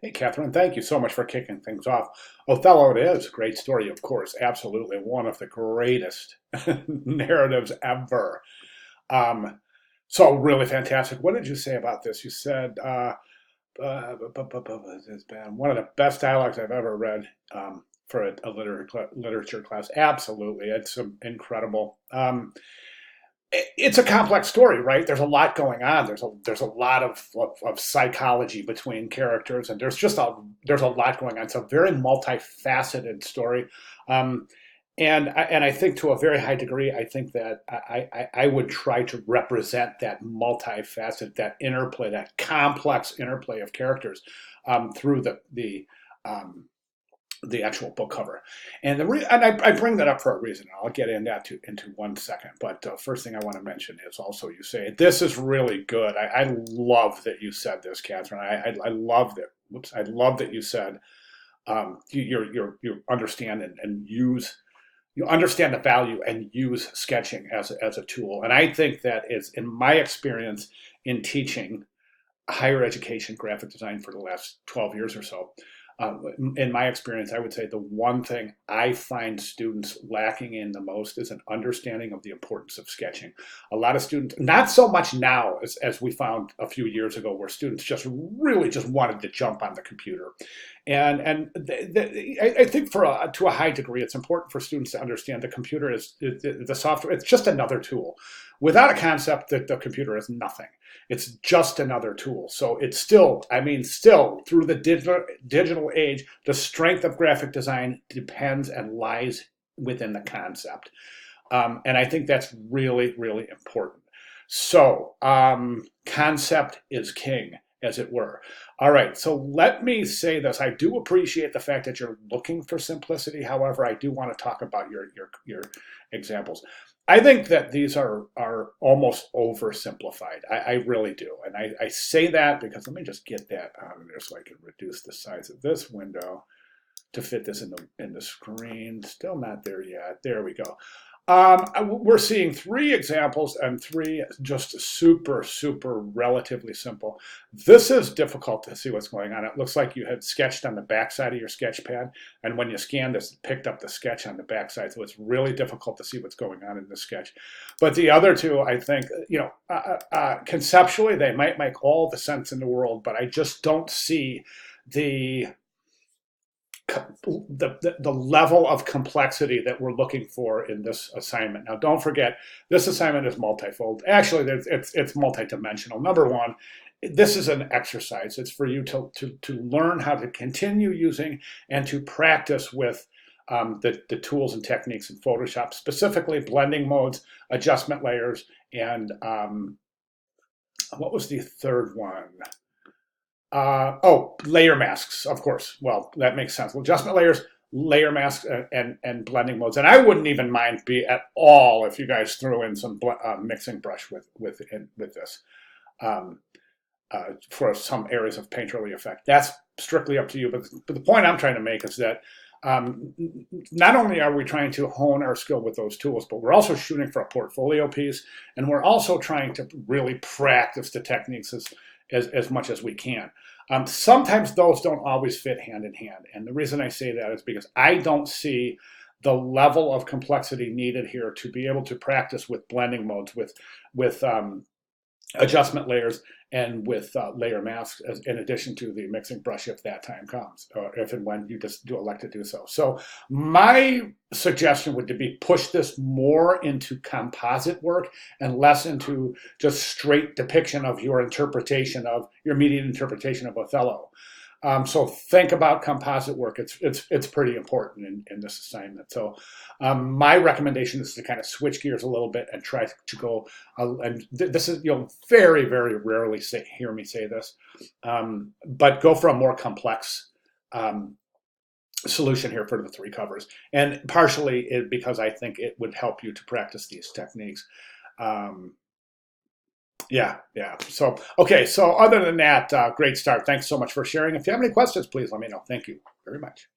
Hey, Catherine, thank you so much for kicking things off. Othello, it is. Great story, of course. Absolutely. One of the greatest narratives ever. Um, so, really fantastic. What did you say about this? You said it's been one of the best dialogues I've ever read for a literature class. Absolutely. It's incredible. It's a complex story, right? There's a lot going on. There's a lot of psychology between characters, and there's a lot going on. It's a very multifaceted story, um, and I think to a very high degree, I think that I would try to represent that multifaceted, that interplay, that complex interplay of characters through um, the actual book cover. And I bring that up for a reason. I'll get into 1 second. But first thing I want to mention is also you say this is really good. I love that you said this, Catherine. I love that. Whoops! I love that you said you understand and use you understand the value and use sketching as a tool. And I think that is in my experience in teaching higher education graphic design for the last 12 years or so. In my experience, I would say the one thing I find students lacking in the most is an understanding of the importance of sketching. A lot of students, not so much now as we found a few years ago, where students just really just wanted to jump on the computer. I think to a high degree, it's important for students to understand the computer the software. It's just another tool. Without a concept, that the computer is nothing. It's just another tool. So it's still, I mean, still through the digital age, the strength of graphic design depends and lies within the concept. And I think that's really, really important. So concept is king, as it were. All right, so let me say this. I do appreciate the fact that you're looking for simplicity. However, I do want to talk about your examples. I think that these are almost oversimplified. I really do. And I say that because let me just get that out of there so I can reduce the size of this window to fit this in the screen. Still not there yet. There we go. We're seeing three examples and three just super, super relatively simple. This is difficult to see what's going on. It looks like you had sketched on the backside of your sketch pad, and when you scanned this, it picked up the sketch on the backside. So it's really difficult to see what's going on in the sketch. But the other two, I think, conceptually, they might make all the sense in the world, but I just don't see the level of complexity that we're looking for in this assignment. Now, don't forget, this assignment is multifold. Actually, it's multidimensional. Number one, this is an exercise. It's for you to learn how to continue using and to practice with the tools and techniques in Photoshop, specifically blending modes, adjustment layers, and what was the third one? Layer masks, of course. Well, that makes sense. Well, adjustment layers, layer masks, and blending modes. And I wouldn't even mind at all if you guys threw in some mixing brush with this for some areas of painterly effect. That's strictly up to you. But the point I'm trying to make is that not only are we trying to hone our skill with those tools, but we're also shooting for a portfolio piece, and we're also trying to really practice the techniques as much as we can. Sometimes those don't always fit hand in hand. And the reason I say that is because I don't see the level of complexity needed here to be able to practice with blending modes, with adjustment layers, and with layer masks, in addition to the mixing brush if that time comes, or if and when you just elect to do so. So my suggestion would be push this more into composite work and less into just straight depiction of your immediate interpretation of Othello. So think about composite work. It's pretty important in this assignment. So my recommendation is to kind of switch gears a little bit and try to go. This is, you'll very, very rarely hear me say this, but go for a more complex solution here for the three covers. And partially because I think it would help you to practice these techniques. Yeah. So, okay. So other than that, great start. Thanks so much for sharing. If you have any questions, please let me know. Thank you very much.